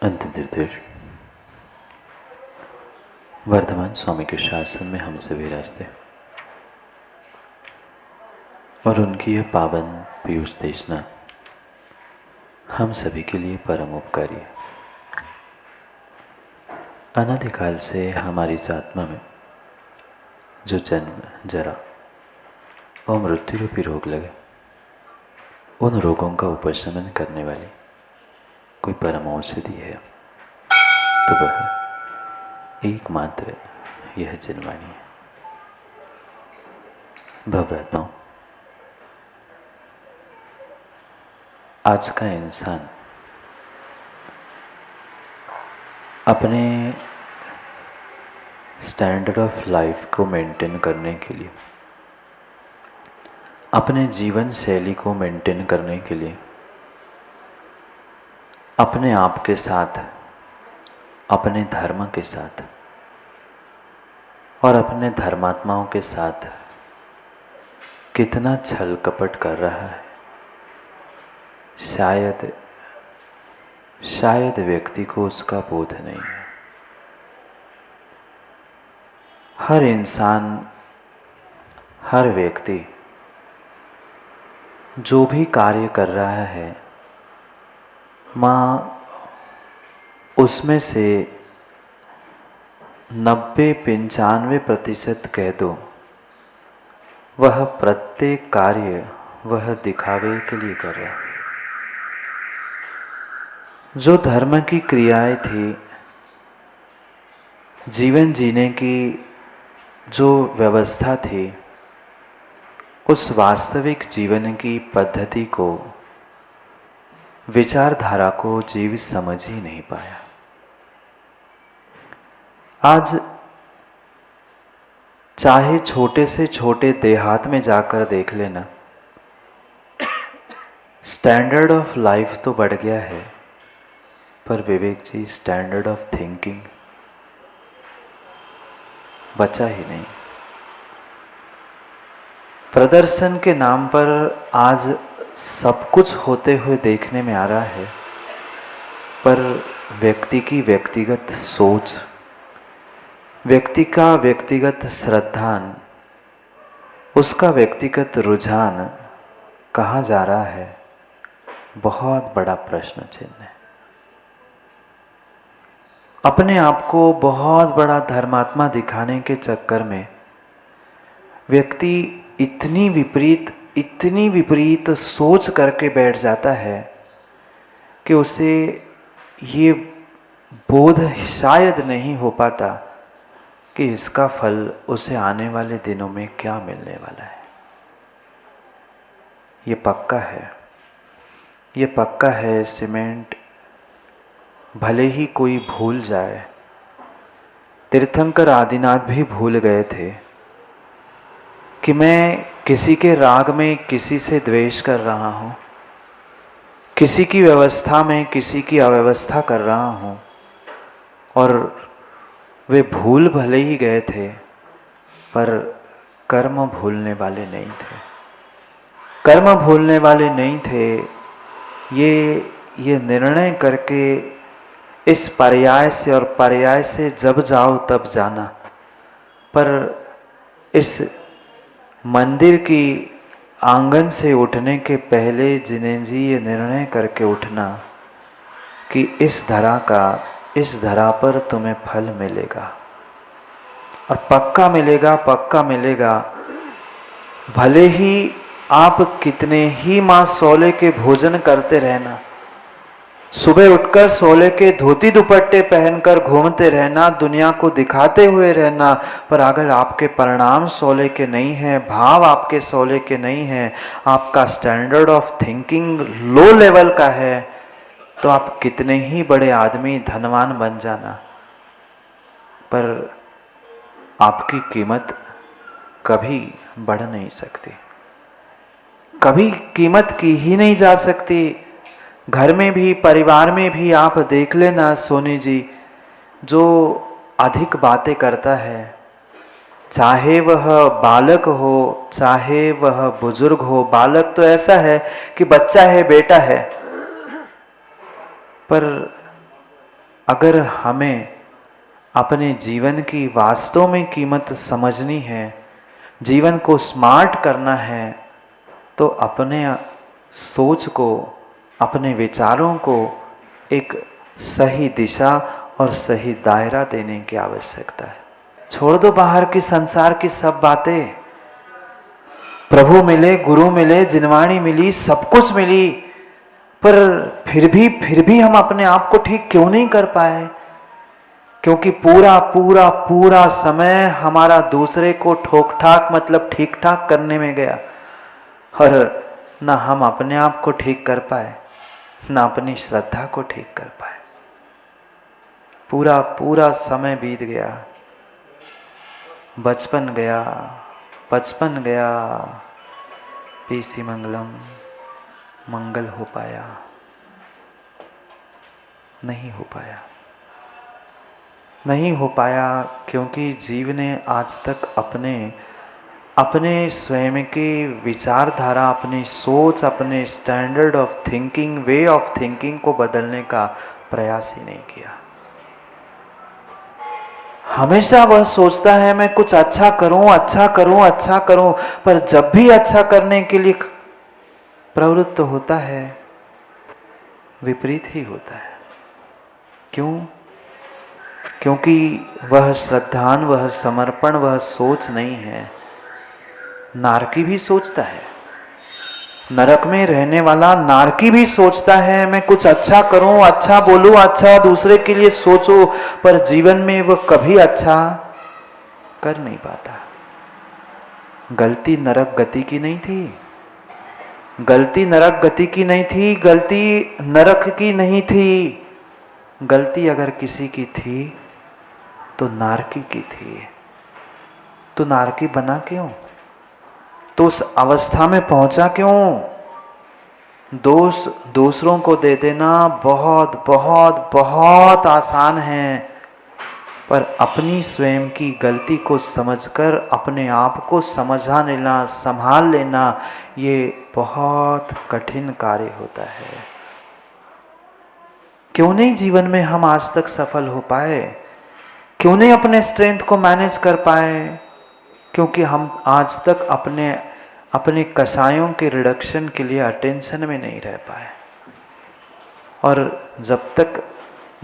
अंतिम निर्देश। वर्धमान स्वामी के शासन में हम सभी रास्ते और उनकी यह पावन पीयूष देशना हम सभी के लिए परम उपकारी है। अनादिकाल से हमारी इस आत्मा में जो जन्म, जरा और मृत्यु रूपी रोग लगे, उन रोगों का उपशमन करने वाली कोई परम औषधि है तो वह एकमात्र यह जनवाणी है। भवरत्नों, आज का इंसान अपने स्टैंडर्ड ऑफ लाइफ को मेंटेन करने के लिए, अपने जीवन शैली को मेंटेन करने के लिए अपने आप के साथ, अपने धर्म के साथ और अपने धर्मात्माओं के साथ कितना छल कपट कर रहा है, शायद व्यक्ति को उसका बोध नहीं है। हर इंसान, हर व्यक्ति जो भी कार्य कर रहा है, माँ उसमें से 90-95% कह दो, वह प्रत्येक कार्य वह दिखावे के लिए कर रहा है। जो धर्म की क्रियाएं थी, जीवन जीने की जो व्यवस्था थी, उस वास्तविक जीवन की पद्धति को, विचारधारा को जीव समझ ही नहीं पाया। आज चाहे छोटे से छोटे देहात में जाकर देख लेना, स्टैंडर्ड ऑफ लाइफ तो बढ़ गया है, पर विवेक जी स्टैंडर्ड ऑफ थिंकिंग बचा ही नहीं। प्रदर्शन के नाम पर आज सब कुछ होते हुए देखने में आ रहा है, पर व्यक्ति की व्यक्तिगत सोच, व्यक्ति का व्यक्तिगत श्रद्धान, उसका व्यक्तिगत रुझान कहाँ जा रहा है, बहुत बड़ा प्रश्न चिन्ह है। अपने आप को बहुत बड़ा धर्मात्मा दिखाने के चक्कर में व्यक्ति इतनी विपरीत सोच करके बैठ जाता है कि उसे ये बोध शायद नहीं हो पाता कि इसका फल उसे आने वाले दिनों में क्या मिलने वाला है। ये पक्का है, सीमेंट भले ही कोई भूल जाए, तीर्थंकर आदिनाथ भी भूल गए थे कि मैं किसी के राग में किसी से द्वेष कर रहा हूँ, किसी की व्यवस्था में किसी की अव्यवस्था कर रहा हूँ, और वे भूल भले ही गए थे पर कर्म भूलने वाले नहीं थे। कर्म भूलने वाले नहीं थे, ये निर्णय करके इस पर्याय से और पर्याय से जब जाओ तब जाना, पर इस मंदिर की आंगन से उठने के पहले जिनें जी ये निर्णय करके उठना कि इस धरा पर तुम्हें फल मिलेगा और पक्का मिलेगा। भले ही आप कितने ही माँ सोले के भोजन करते रहना, सुबह उठकर सोले के धोती दुपट्टे पहनकर घूमते रहना, दुनिया को दिखाते हुए रहना, पर अगर आपके परिणाम सोले के नहीं है, भाव आपके सोले के नहीं है, आपका standard of thinking low level का है, तो आप कितने ही बड़े आदमी धनवान बन जाना, पर आपकी कीमत कभी बढ़ नहीं सकती, कभी कीमत की ही नहीं जा सकती। घर में भी, परिवार में भी आप देख लेना सोनी जी, जो अधिक बातें करता है, चाहे वह बालक हो चाहे वह बुजुर्ग हो। बालक तो ऐसा है कि बच्चा है, बेटा है, पर अगर हमें अपने जीवन की वास्तव में कीमत समझनी है, जीवन को स्मार्ट करना है, तो अपने सोच को, अपने विचारों को एक सही दिशा और सही दायरा देने की आवश्यकता है। छोड़ दो बाहर की संसार की सब बातें। प्रभु मिले, गुरु मिले, जिनवाणी मिली, सब कुछ मिली, पर फिर भी हम अपने आप को ठीक क्यों नहीं कर पाए? क्योंकि पूरा पूरा पूरा समय हमारा दूसरे को ठोक ठाक मतलब ठीक ठाक करने में गया, और ना हम अपने आप को ठीक कर पाए, ना अपनी श्रद्धा को ठीक कर पाए। पूरा पूरा समय बीत गया, बचपन गया, बचपन गया, पीसी मंगलम मंगल हो पाया? नहीं हो पाया, नहीं हो पाया, क्योंकि जीव ने आज तक अपने स्वयं के विचारधारा, अपनी सोच, अपने standard of thinking, way of thinking को बदलने का प्रयास ही नहीं किया। हमेशा वह सोचता है मैं कुछ अच्छा करूं, अच्छा करूं, अच्छा करूं, पर जब भी अच्छा करने के लिए प्रवृत्त होता है, विपरीत ही होता है। क्यों? क्योंकि वह श्रद्धान, वह समर्पण, वह सोच नहीं है। नारकी भी सोचता है, नरक में रहने वाला नारकी भी सोचता है मैं कुछ अच्छा करूं, अच्छा बोलूं, अच्छा दूसरे के लिए सोचो, पर जीवन में वह कभी अच्छा कर नहीं पाता। गलती नरक गति की नहीं थी, गलती नरक गति की नहीं थी, गलती नरक की नहीं थी। गलती अगर किसी की थी तो नारकी की थी। तो नारकी बना क्यों? तो उस अवस्था में पहुंचा क्यों? दोष दूसरों को दे देना बहुत बहुत बहुत आसान है, पर अपनी स्वयं की गलती को समझकर अपने आप को समझा लेना, संभाल लेना, ये बहुत कठिन कार्य होता है। क्यों नहीं जीवन में हम आज तक सफल हो पाए? क्यों नहीं अपने स्ट्रेंथ को मैनेज कर पाए? क्योंकि हम आज तक अपने कसायों के रिडक्शन के लिए अटेंशन में नहीं रह पाए। और जब तक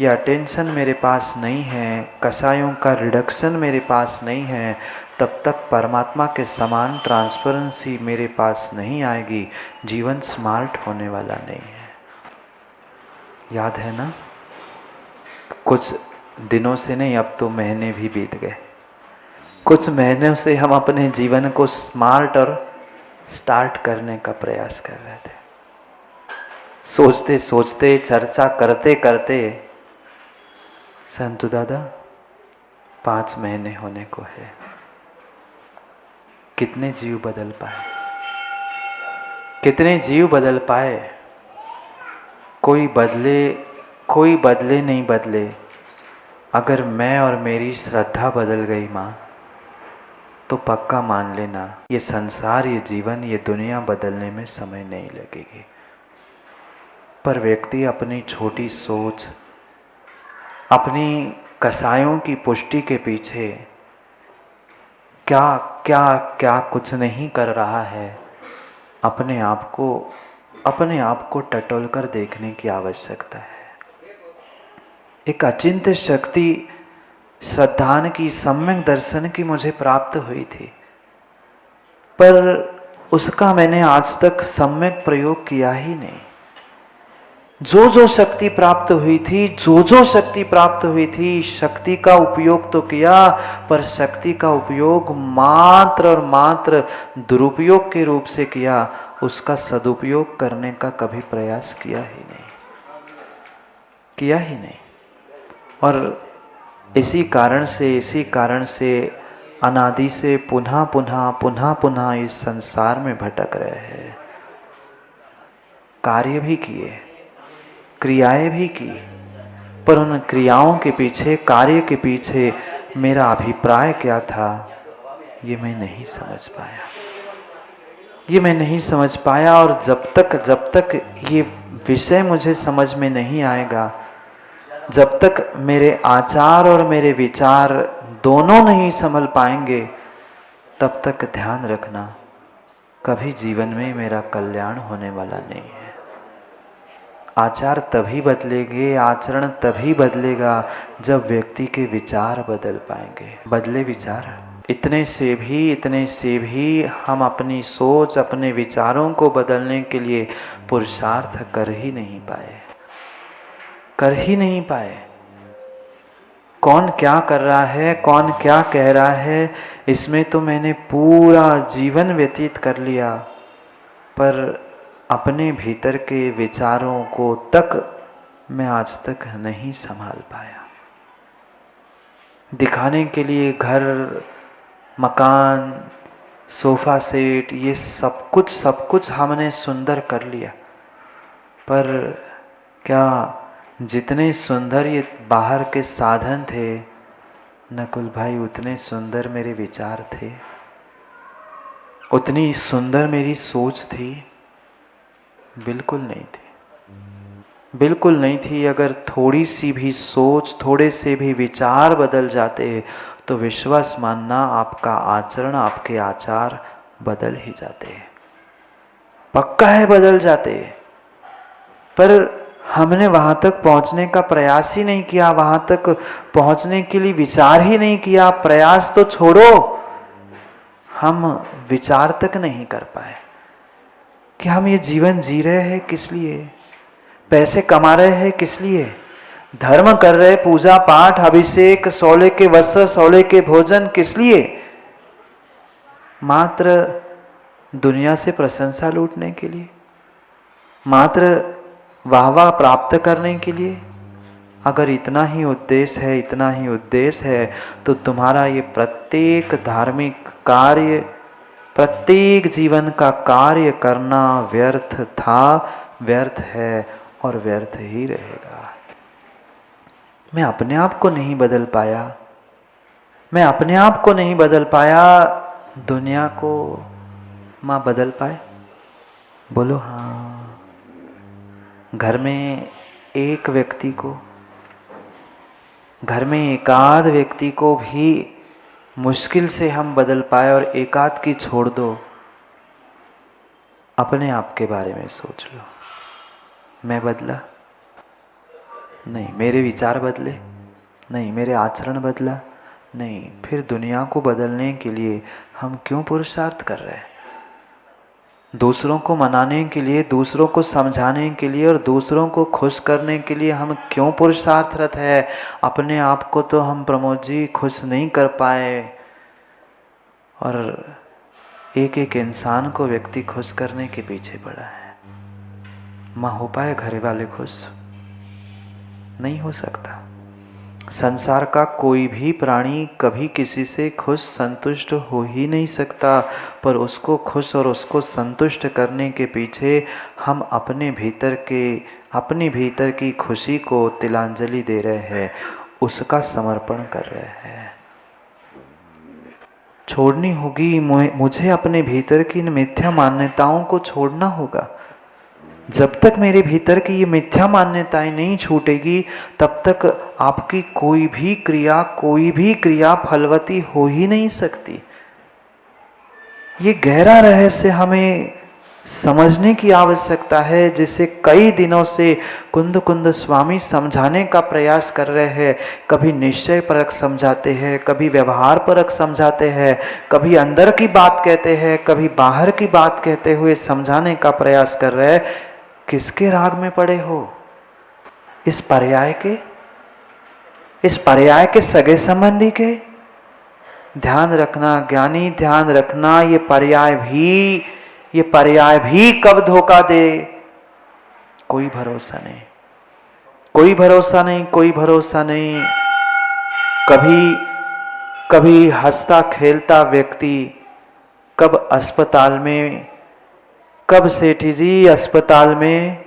ये अटेंशन मेरे पास नहीं है, कसायों का रिडक्शन मेरे पास नहीं है, तब तक परमात्मा के समान ट्रांसपेरेंसी मेरे पास नहीं आएगी, जीवन स्मार्ट होने वाला नहीं है। याद है ना? कुछ दिनों से नहीं, अब तो महीने भी बीत गए। कुछ महीनों से हम अपने जीवन को स्मार्ट और स्टार्ट करने का प्रयास कर रहे थे। सोचते सोचते, चर्चा करते करते, संतु दादा 5 महीने होने को है। कितने जीव बदल पाए? कितने जीव बदल पाए? कोई बदले नहीं बदले। अगर मैं और मेरी श्रद्धा बदल गई माँ, तो पक्का मान लेना ये संसार, ये जीवन, ये दुनिया बदलने में समय नहीं लगेगी। पर व्यक्ति अपनी छोटी सोच, अपनी कसायों की पुष्टि के पीछे क्या क्या क्या कुछ नहीं कर रहा है, अपने आप को टटोल कर देखने की आवश्यकता है। एक अचिंत्य शक्ति श्रद्धान की, सम्यक दर्शन की मुझे प्राप्त हुई थी, पर उसका मैंने आज तक सम्यक प्रयोग किया ही नहीं। जो शक्ति प्राप्त हुई थी, जो शक्ति प्राप्त हुई थी, शक्ति का उपयोग तो किया, पर शक्ति का उपयोग मात्र और मात्र दुरुपयोग के रूप से किया, उसका सदुपयोग करने का कभी प्रयास किया ही नहीं। और इसी कारण से अनादि से पुनः इस संसार में भटक रहे हैं। कार्य भी किए, क्रियाएं भी की, पर उन क्रियाओं के पीछे, कार्य के पीछे मेरा अभिप्राय क्या था, ये मैं नहीं समझ पाया। और जब तक ये विषय मुझे समझ में नहीं आएगा, जब तक मेरे आचार और मेरे विचार दोनों नहीं संभल पाएंगे, तब तक ध्यान रखना कभी जीवन में मेरा कल्याण होने वाला नहीं है। आचार तभी बदलेंगे, आचरण तभी बदलेगा जब व्यक्ति के विचार बदल पाएंगे। बदले विचार, इतने से भी हम अपनी सोच, अपने विचारों को बदलने के लिए पुरुषार्थ कर ही नहीं पाए। कौन क्या कर रहा है, कौन क्या कह रहा है, इसमें तो मैंने पूरा जीवन व्यतीत कर लिया, पर अपने भीतर के विचारों को तक मैं आज तक नहीं संभाल पाया। दिखाने के लिए घर, मकान, सोफा सेट, ये सब कुछ हमने सुंदर कर लिया, पर क्या जितने सुंदर ये बाहर के साधन थे नकुल भाई, उतने सुंदर मेरे विचार थे, उतनी सुंदर मेरी सोच थी? बिल्कुल नहीं थी। अगर थोड़ी सी भी सोच, थोड़े से भी विचार बदल जाते तो विश्वास मानना, आपका आचरण, आपके आचार बदल ही जाते, पक्का है बदल जाते। पर हमने वहां तक पहुंचने का प्रयास ही नहीं किया, वहां तक पहुंचने के लिए विचार ही नहीं किया। प्रयास तो छोड़ो, हम विचार तक नहीं कर पाए कि हम ये जीवन जी रहे हैं किस लिए, पैसे कमा रहे हैं किस लिए, धर्म कर रहे, पूजा पाठ, अभिषेक, सोले के वस्त्र, सोले के भोजन किस लिए? मात्र दुनिया से प्रशंसा लूटने के लिए, मात्र वाहवाह प्राप्त करने के लिए? अगर इतना ही उद्देश्य है तो तुम्हारा ये प्रत्येक धार्मिक कार्य, प्रत्येक जीवन का कार्य करना व्यर्थ था, व्यर्थ है और व्यर्थ ही रहेगा। मैं अपने आप को नहीं बदल पाया, दुनिया को माँ बदल पाए? बोलो हाँ। घर में एकाध व्यक्ति को भी मुश्किल से हम बदल पाए, और एकाध की छोड़ दो, अपने आप के बारे में सोच लो। मैं बदला? नहीं। मेरे विचार बदले? नहीं। मेरे आचरण बदला? नहीं। फिर दुनिया को बदलने के लिए हम क्यों पुरुषार्थ कर रहे हैं? दूसरों को मनाने के लिए, दूसरों को समझाने के लिए और दूसरों को खुश करने के लिए हम क्यों पुरुषार्थरत है? अपने आप को तो हम प्रमोद जी खुश नहीं कर पाए, और एक एक इंसान को व्यक्ति खुश करने के पीछे पड़ा है। माँ हो पाए घर वाले खुश? नहीं हो सकता। संसार का कोई भी प्राणी कभी किसी से खुश संतुष्ट हो ही नहीं सकता, पर उसको खुश और उसको संतुष्ट करने के पीछे हम अपने भीतर की खुशी को तिलांजलि दे रहे हैं, उसका समर्पण कर रहे हैं। छोड़नी होगी मुझे, अपने भीतर की मिथ्या मान्यताओं को छोड़ना होगा। जब तक मेरे भीतर की ये मिथ्या मान्यताएं नहीं छूटेगी, तब तक आपकी कोई भी क्रिया फलवती हो ही नहीं सकती। ये गहरा रहस्य हमें समझने की आवश्यकता है, जिसे कई दिनों से कुंद स्वामी समझाने का प्रयास कर रहे हैं। कभी निश्चय परक समझाते हैं, कभी व्यवहार परक समझाते हैं, कभी अंदर की बात कहते हैं, कभी बाहर की बात कहते हुए समझाने का प्रयास कर रहे हैं। किसके राग में पड़े हो? इस पर्याय के सगे संबंधी के? ध्यान रखना ज्ञानी, ध्यान रखना, ये पर्याय भी कब धोखा दे, कोई भरोसा नहीं। कभी हंसता खेलता व्यक्ति कब अस्पताल में, कब सेठी जी अस्पताल में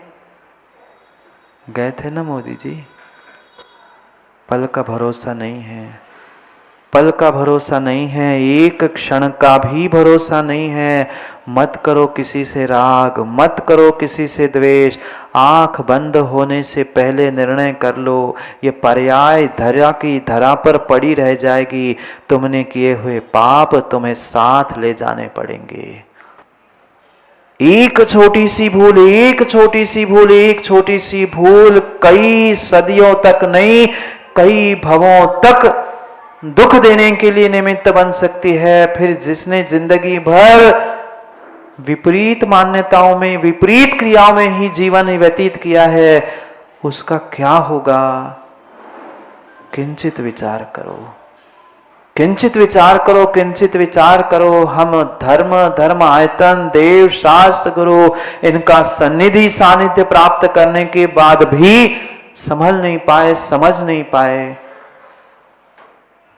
गए थे ना मोदी जी, पल का भरोसा नहीं है। पल का भरोसा नहीं है, एक क्षण का भी भरोसा नहीं है। मत करो किसी से राग, मत करो किसी से द्वेष। आंख बंद होने से पहले निर्णय कर लो, ये पर्याय धरा की धरा पर पड़ी रह जाएगी। तुमने किए हुए पाप तुम्हें साथ ले जाने पड़ेंगे। एक छोटी सी भूल, एक छोटी सी भूल, एक छोटी सी भूल कई सदियों तक नहीं, कई भवों तक दुख देने के लिए निमित्त बन सकती है। फिर जिसने जिंदगी भर विपरीत मान्यताओं में, विपरीत क्रियाओं में ही जीवन व्यतीत किया है, उसका क्या होगा? किंचित विचार करो, किंचित विचार करो, किंचित विचार करो। हम धर्म आयतन देव शास्त्र गुरु इनका सन्निधि सानिध्य प्राप्त करने के बाद भी संभल नहीं पाए, समझ नहीं पाए।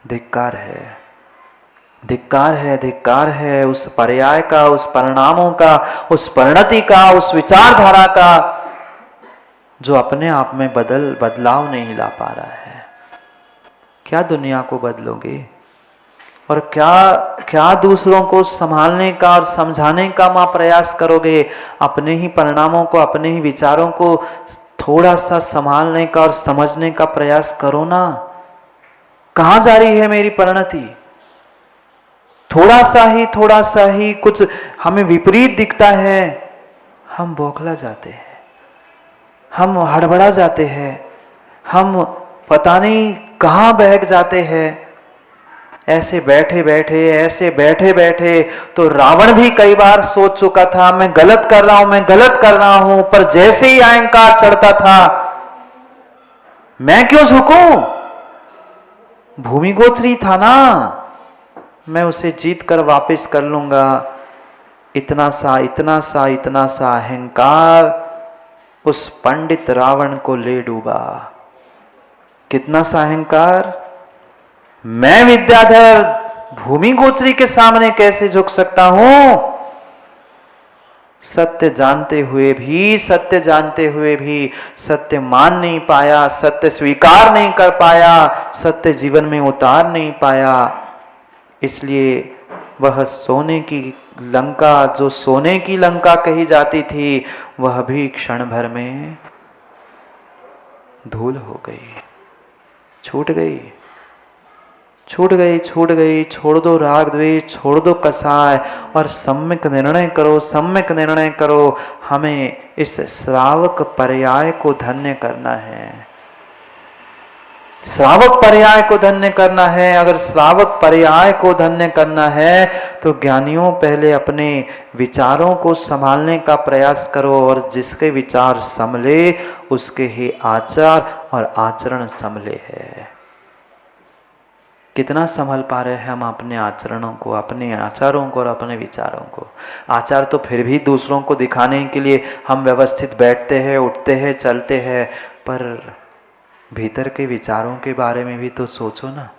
धिक्कार है, धिक्कार है, धिक्कार है उस पर्याय का, उस परिणामों का, उस परिणति का, उस विचारधारा का जो अपने आप में बदलाव नहीं ला पा रहा है। क्या दुनिया को बदलोगे और क्या दूसरों को संभालने का और समझाने का प्रयास करोगे? अपने ही परिणामों को, अपने ही विचारों को थोड़ा सा संभालने का और समझने का प्रयास करो ना। कहां जा रही है मेरी परिणति? थोड़ा सा ही कुछ हमें विपरीत दिखता है, हम बौखला जाते हैं, हम हड़बड़ा जाते हैं, हम पता नहीं कहां बहक जाते हैं। ऐसे बैठे बैठे तो रावण भी कई बार सोच चुका था मैं गलत कर रहा हूं, मैं गलत कर रहा हूं, पर जैसे ही अहंकार चढ़ता था, मैं क्यों झुकूं? भूमि गोचरी था ना, मैं उसे जीत कर वापस कर लूंगा। इतना सा अहंकार उस पंडित रावण को ले डूबा। कितना सा अहंकार? मैं विद्याधर भूमि गोचरी के सामने कैसे झुक सकता हूं? सत्य जानते हुए भी सत्य मान नहीं पाया, सत्य स्वीकार नहीं कर पाया, सत्य जीवन में उतार नहीं पाया। इसलिए वह सोने की लंका, जो सोने की लंका कही जाती थी, वह भी क्षण भर में धूल हो गई, छूट गई। छोड़ दो राग द्वेष, छोड़ दो कसाय और सम्यक निर्णय करो। हमें इस श्रावक पर्याय को धन्य करना है, श्रावक पर्याय को धन्य करना है। अगर श्रावक पर्याय को धन्य करना है तो ज्ञानियों पहले अपने विचारों को संभालने का प्रयास करो, और जिसके विचार संभले उसके ही आचार और आचरण संभले है। कितना संभल पा रहे हैं हम अपने आचरणों को, अपने आचारों को और अपने विचारों को? आचार तो फिर भी दूसरों को दिखाने के लिए हम व्यवस्थित बैठते हैं, उठते हैं, चलते हैं, पर भीतर के विचारों के बारे में भी तो सोचो ना।